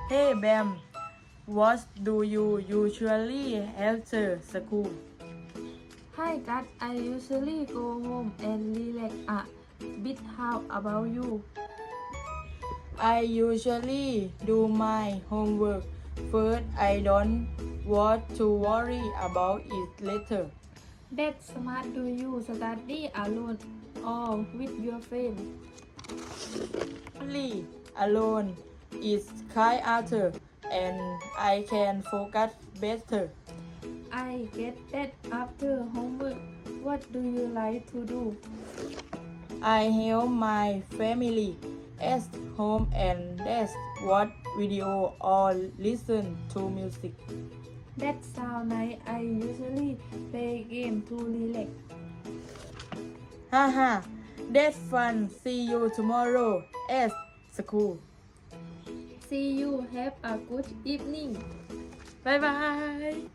Hey Bam, what do you usually after school? Hi Kat, I usually go home and relax a bit. How about you? I usually do my homework first. I don't want to worry about it later. That's smart. Do you study alone or with your friend? Only alone is kind after and I can focus better. I get that after homework. What do you like to do? I help my family at home and that's watch video or listen to music. That sound nice. I usually play game to relax. Haha, that's fun. See you tomorrow at school. See you. Have a good evening. Bye bye.